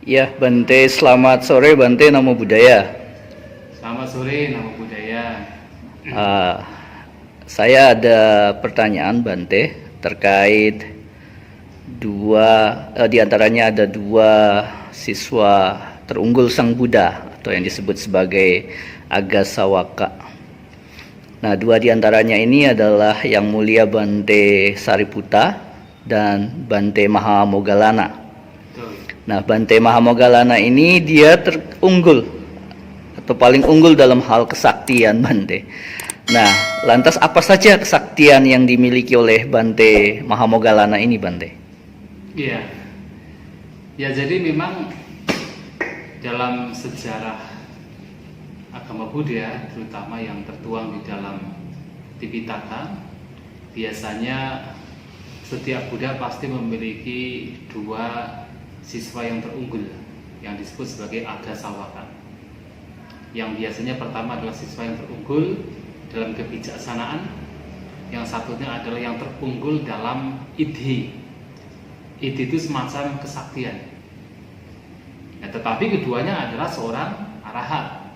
Ya, Bante, selamat sore Bante, Namo Buddhaya. Selamat sore, Namo Buddhaya. Ah, saya ada pertanyaan Bante terkait di antaranya ada dua siswa terunggul Sang Buddha atau yang disebut sebagai Agasawaka. Nah, dua di antaranya ini adalah Yang Mulia Bante Sariputta dan Bante Mahamoggallana. Nah, Bante Mahamoggallana ini dia terunggul atau paling unggul dalam hal kesaktian Bante. Nah, lantas apa saja kesaktian yang dimiliki oleh Bante Mahamoggallana ini Bante? Iya. Ya, jadi memang dalam sejarah agama Buddha, terutama yang tertuang di dalam Tipitaka, biasanya setiap Buddha pasti memiliki dua siswa yang terunggul yang disebut sebagai Agasawaka. Yang biasanya pertama adalah siswa yang terunggul dalam kebijaksanaan, yang satunya adalah yang terunggul dalam ide. Ide itu semacam kesaktian. Ya, tetapi keduanya adalah seorang arahat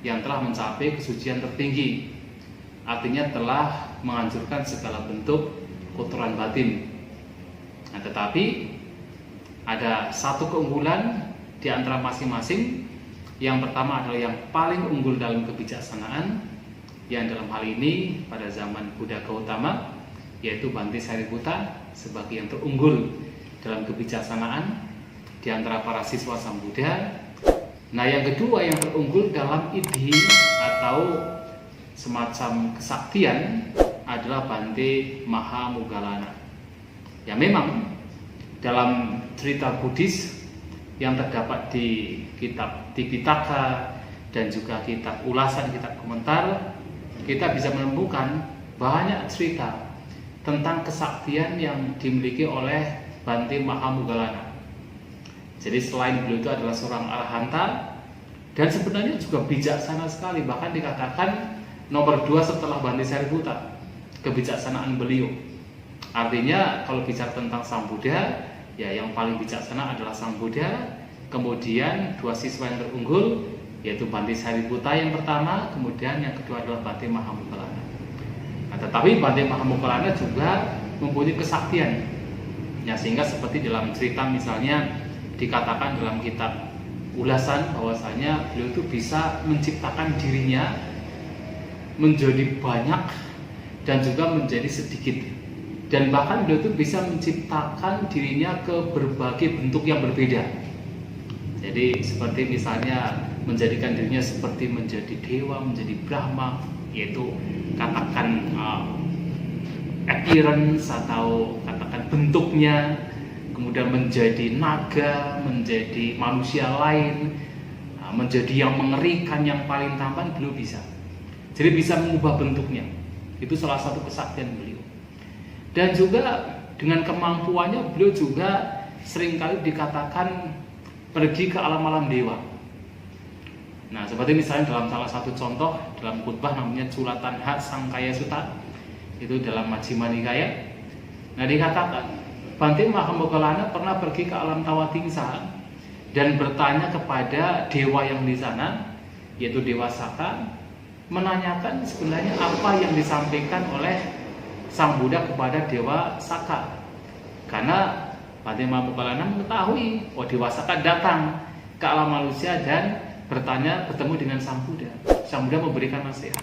yang telah mencapai kesucian tertinggi, artinya telah menghancurkan segala bentuk kotoran batin. Nah, tetapi ada satu keunggulan di antara masing-masing. Yang pertama adalah yang paling unggul dalam kebijaksanaan, yang dalam hal ini pada zaman Buddha Gautama, yaitu Bante Sariputta sebagai yang terunggul dalam kebijaksanaan di antara para siswa Sang Buddha. Nah, yang kedua yang terunggul dalam ide atau semacam kesaktian adalah Bante Mahamoggallana. Ya, memang dalam cerita Buddhis yang terdapat di kitab Tipitaka dan juga kitab ulasan, kitab komentar, kita bisa menemukan banyak cerita tentang kesaktian yang dimiliki oleh Bante Mahamoggallana. Jadi selain beliau itu adalah seorang arahanta dan sebenarnya juga bijaksana sekali, bahkan dikatakan nomor 2 setelah Bante Sariputta kebijaksanaan beliau. Artinya kalau bicara tentang Sang Buddha, ya yang paling bijaksana adalah Sang Buddha, kemudian dua siswa yang terunggul yaitu Bante Sariputta yang pertama, kemudian yang kedua adalah Bante Mahamoggallana. Nah, tetapi Bante Mahamoggallana juga mempunyai kesaktian, ya sehingga seperti dalam cerita misalnya dikatakan dalam kitab ulasan bahwasanya beliau itu bisa menciptakan dirinya menjadi banyak dan juga menjadi sedikit. Dan bahkan beliau itu bisa menciptakan dirinya ke berbagai bentuk yang berbeda. Jadi seperti misalnya menjadikan dirinya seperti menjadi dewa, menjadi Brahma, yaitu katakan appearance atau katakan bentuknya, kemudian menjadi naga, menjadi manusia lain, menjadi yang mengerikan, yang paling tampan, beliau bisa. Jadi bisa mengubah bentuknya. Itu salah satu kesaktian beliau. Dan juga dengan kemampuannya beliau juga seringkali dikatakan pergi ke alam-alam dewa. Nah, seperti misalnya dalam salah satu contoh dalam khutbah namanya Culatan Hak Sangkaya Sutta, itu dalam Majjhima Nikaya. Nah, dikatakan Bante Mahamoggallana pernah pergi ke alam Tawatingsa dan bertanya kepada dewa yang di sana, yaitu Dewa Saka, menanyakan sebenarnya apa yang disampaikan oleh Sang Buddha kepada Dewa Saka. Karena Bante Mahamoggallana mengetahui Dewa Saka datang ke alam manusia dan bertemu dengan Sang Buddha. Sang Buddha memberikan nasihat.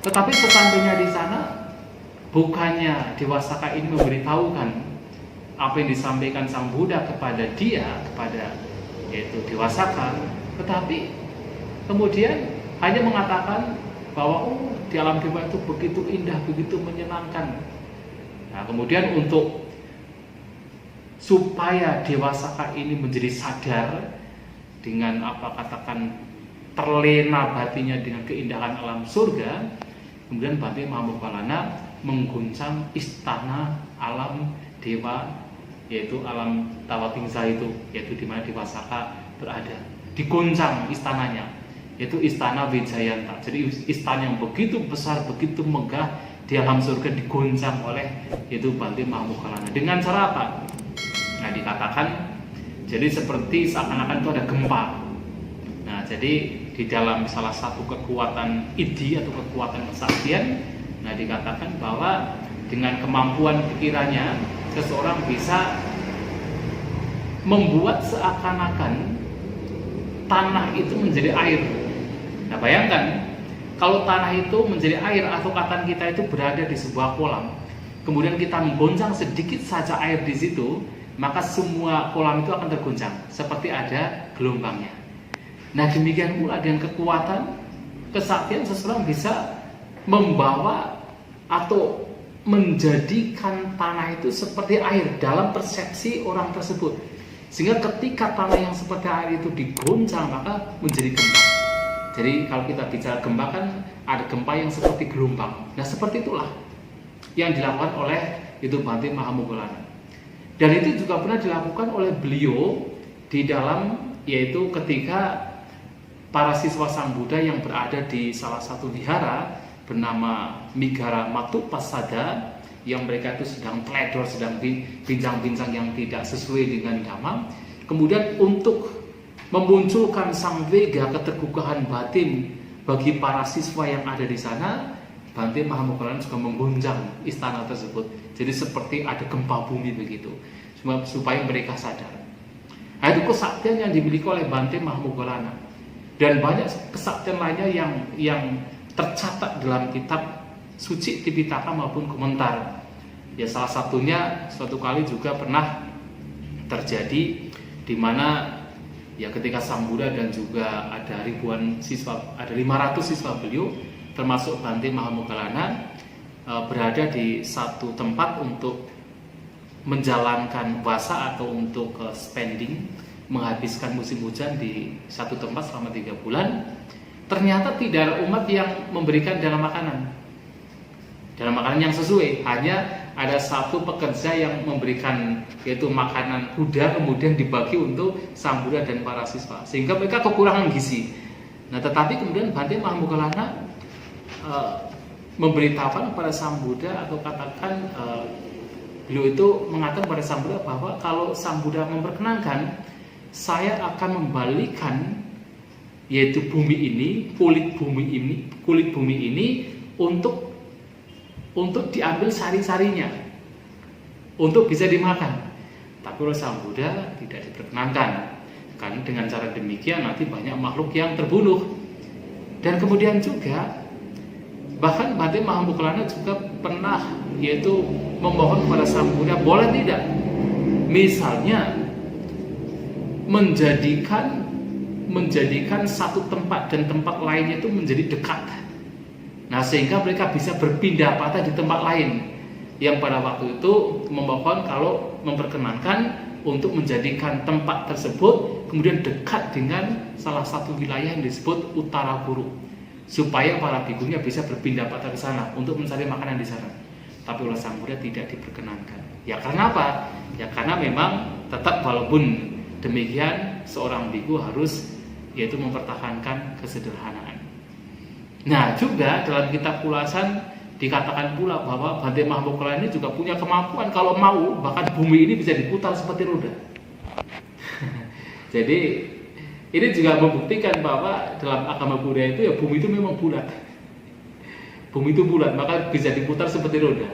Tetapi sesampainya di sana, bukannya Dewa Saka ini memberitahukan apa yang disampaikan Sang Buddha kepada dia, kepada yaitu Dewa Saka, tetapi kemudian hanya mengatakan bahwa di alam dewa itu begitu indah, begitu menyenangkan. Nah, kemudian untuk supaya Dewa Saka ini menjadi sadar dengan katakan terlena batinnya dengan keindahan alam surga, kemudian Bante Mahamoggallana mengguncang istana alam dewa, yaitu alam Tawatingsa itu, yaitu di mana Dewa Saka berada. Diguncang istananya, yaitu istana Wijayanta. Jadi istana yang begitu besar, begitu megah di alam surga diguncang oleh yaitu Bante Mahamoggallana. Dengan cara apa? Nah, dikatakan Jadi seperti seakan-akan itu ada gempa. Nah, jadi di dalam salah satu kekuatan idi atau kekuatan kesaktian, nah dikatakan bahwa dengan kemampuan pikirannya seseorang bisa membuat seakan-akan tanah itu menjadi air. Nah, bayangkan kalau tanah itu menjadi air atau katakan kita itu berada di sebuah kolam, kemudian kita menggoncang sedikit saja air di situ, maka semua kolam itu akan tergoncang seperti ada gelombangnya. Nah, demikian pula dengan kekuatan kesaktian seseorang bisa membawa atau menjadikan tanah itu seperti air dalam persepsi orang tersebut, sehingga ketika tanah yang seperti air itu digoncang maka menjadi gempa. Jadi kalau kita bicara gempa kan ada gempa yang seperti gelombang. Nah, seperti itulah yang dilakukan oleh itu Bhante Mahamoggallana. Dan itu juga pernah dilakukan oleh beliau di dalam, yaitu ketika para siswa Sang Buddha yang berada di salah satu vihara bernama Migara Matupasada, yang mereka itu sedang teledor, sedang bincang-bincang yang tidak sesuai dengan dhamma. Kemudian untuk memunculkan sang vega, keterbukaan batin bagi para siswa yang ada di sana, Bhante Mahamoggallana juga mengguncang istana tersebut. Jadi seperti ada gempa bumi begitu, supaya mereka sadar. Nah, itu kesaktian yang dimiliki oleh Bhante Mahamoggallana. Dan banyak kesaktian lainnya yang tercatat dalam kitab suci Tipitaka maupun komentar. Ya, salah satunya suatu kali juga pernah terjadi di mana ya ketika Sang Buddha dan juga ada ribuan siswa, ada 500 siswa beliau termasuk Bhante Mahamoggallana berada di satu tempat untuk menjalankan puasa atau untuk spending, menghabiskan musim hujan di satu tempat selama 3 bulan. Ternyata tidak ada umat yang memberikan dalam makanan yang sesuai. Hanya ada satu pekerja yang memberikan, yaitu makanan kuda, kemudian dibagi untuk Sang Buddha dan para siswa, sehingga mereka kekurangan gizi. Nah, tetapi kemudian Bhante Mahamoggallana memberitahukan kepada Sang Buddha, atau katakan beliau itu mengatakan kepada Sang Buddha bahwa kalau Sang Buddha memperkenankan, saya akan membalikan, yaitu bumi ini, kulit bumi ini untuk diambil sari-sarinya untuk bisa dimakan. Tapi oleh Sang Buddha tidak diperkenankan, karena dengan cara demikian nanti banyak makhluk yang terbunuh. Dan kemudian juga bahkan Bhante Mahamoggallana juga pernah, yaitu memohon kepada Sang Buddha, boleh tidak misalnya menjadikan satu tempat dan tempat lainnya itu menjadi dekat. Nah, sehingga mereka bisa berpindah patah di tempat lain. Yang pada waktu itu memohon kalau memperkenankan untuk menjadikan tempat tersebut kemudian dekat dengan salah satu wilayah yang disebut Utara Guru, supaya para bhikkhuni bisa berpindah patah ke sana untuk mencari makanan di sana. Tapi oleh Sang Buddha tidak diperkenankan. Ya karena apa? Ya karena memang tetap walaupun demikian seorang bhikkhu harus, yaitu mempertahankan kesederhanaan. Nah, juga dalam kitab ulasan dikatakan pula bahwa Bhante Mahamoggallana ini juga punya kemampuan, kalau mau bahkan bumi ini bisa diputar seperti roda. Jadi ini juga membuktikan bahwa dalam agama Buddha itu ya bumi itu memang bulat. Bumi itu bulat, maka bisa diputar seperti roda.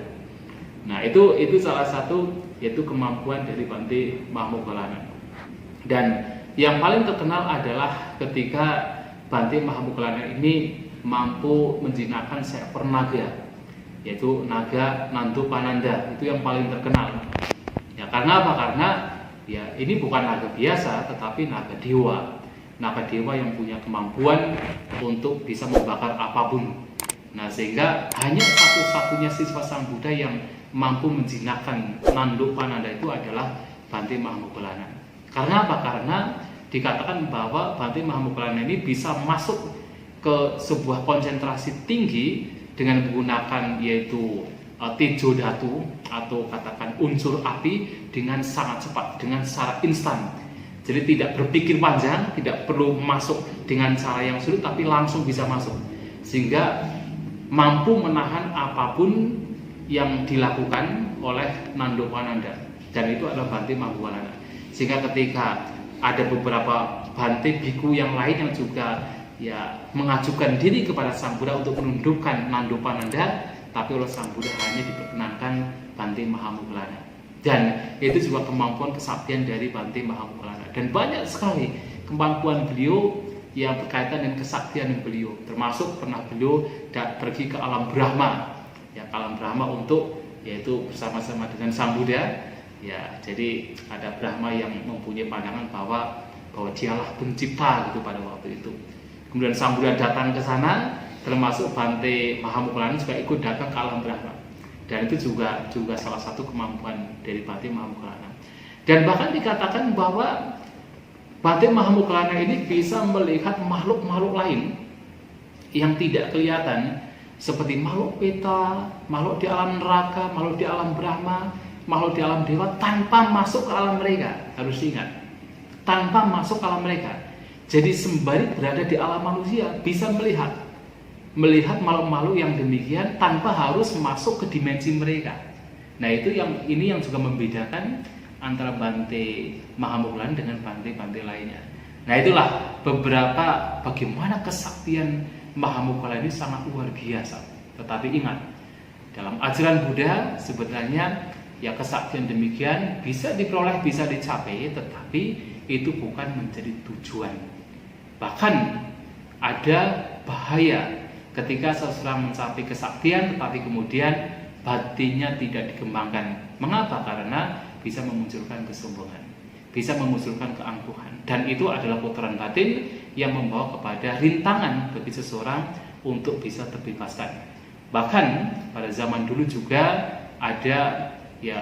Nah, itu salah satu, yaitu kemampuan dari Bhante Mahamoggallana. Dan yang paling terkenal adalah ketika Bhante Mahamoggallana ini mampu menjinakkan seekor naga, yaitu naga Nandupananda. Itu yang paling terkenal. Ya karena apa? Karena ya ini bukan naga biasa, tetapi naga dewa. Naga dewa yang punya kemampuan untuk bisa membakar apapun. Nah, sehingga hanya satu-satunya siswa Sang Buddha yang mampu menjinakkan Nandupananda itu adalah Bhante Mahamoggallana. Karena apa? Karena dikatakan bahwa Bhante Mahamoggallana ini bisa masuk ke sebuah konsentrasi tinggi dengan menggunakan, yaitu tejo dhatu atau katakan unsur api, dengan sangat cepat, dengan secara instan. Jadi tidak berpikir panjang, tidak perlu masuk dengan cara yang sulit, tapi langsung bisa masuk, sehingga mampu menahan apapun yang dilakukan oleh Nandupananda. Dan itu adalah Bhante Mahamoggallana. sehingga ketika ada beberapa Bante biku yang lain yang juga ya mengajukan diri kepada Sang Buddha untuk menundukkan Nandopananda, tapi oleh Sang Buddha hanya diperkenankan Bante Mahamoggallana. Dan itu juga kemampuan kesaktian dari Bante Mahamoggallana. Dan banyak sekali kemampuan beliau yang berkaitan dengan kesaktian beliau, termasuk pernah beliau pergi ke alam Brahma, ya ke alam Brahma untuk yaitu bersama-sama dengan Sang Buddha. Ya, jadi ada Brahma yang mempunyai pandangan bahwa dialah pencipta gitu pada waktu itu. Kemudian Sang Buddha datang ke sana, termasuk Bante Mahamoggallana juga ikut datang ke alam Brahma. Dan itu juga salah satu kemampuan dari Bante Mahamoggallana. Dan bahkan dikatakan bahwa Bante Mahamoggallana ini bisa melihat makhluk-makhluk lain yang tidak kelihatan, seperti makhluk peta, makhluk di alam neraka, makhluk di alam Brahma, makhluk di alam dewa, tanpa masuk ke alam mereka. Harus ingat, tanpa masuk ke alam mereka. Jadi sembari berada di alam manusia bisa melihat makhluk-makhluk yang demikian tanpa harus masuk ke dimensi mereka. Nah, ini yang juga membedakan antara Bante Mahamoggallana dengan Bante-Bante lainnya. Nah, itulah beberapa bagaimana kesaktian Mahamoggallana ini sangat luar biasa. Tetapi ingat, dalam ajaran Buddha sebenarnya ya kesaktian demikian bisa diperoleh, bisa dicapai, tetapi itu bukan menjadi tujuan. Bahkan ada bahaya ketika seseorang mencapai kesaktian tetapi kemudian batinnya tidak dikembangkan. Mengapa? Karena bisa memunculkan kesombongan, bisa memunculkan keangkuhan, dan itu adalah kotoran batin yang membawa kepada rintangan bagi seseorang untuk bisa terbebaskan. Bahkan pada zaman dulu juga ada ya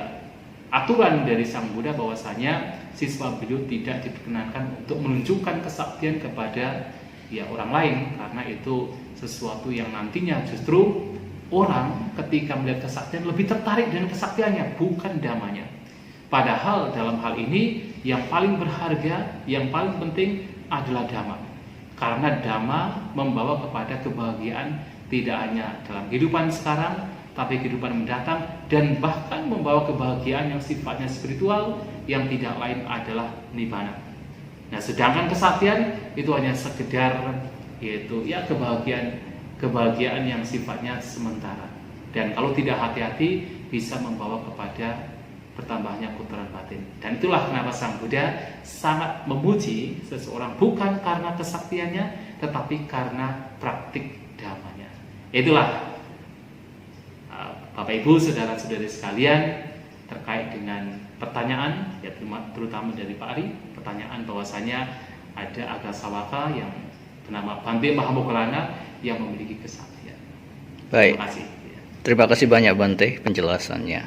aturan dari Sang Buddha bahwasanya siswa beliau tidak diperkenankan untuk menunjukkan kesaktian kepada ya orang lain, karena itu sesuatu yang nantinya justru orang ketika melihat kesaktian lebih tertarik dengan kesaktiannya, bukan damanya. Padahal dalam hal ini yang paling berharga, yang paling penting adalah dhamma. Karena dhamma membawa kepada kebahagiaan tidak hanya dalam kehidupan sekarang, tapi kehidupan mendatang, dan bahkan membawa kebahagiaan yang sifatnya spiritual yang tidak lain adalah nibbana. Nah, sedangkan kesaktian itu hanya sekedar yaitu ya kebahagiaan yang sifatnya sementara, dan kalau tidak hati-hati bisa membawa kepada bertambahnya kotoran batin. Dan itulah kenapa Sang Buddha sangat memuji seseorang bukan karena kesaktiannya, tetapi karena praktik dhammanya. Itulah Bapak Ibu, saudara-saudari sekalian, terkait dengan pertanyaan ya terutama dari Pak Ari, pertanyaan bahwasanya ada Agasawaka yang bernama Bante Mahamoggallana yang memiliki kesaktian. Baik. Terima kasih. Terima kasih banyak Bante penjelasannya.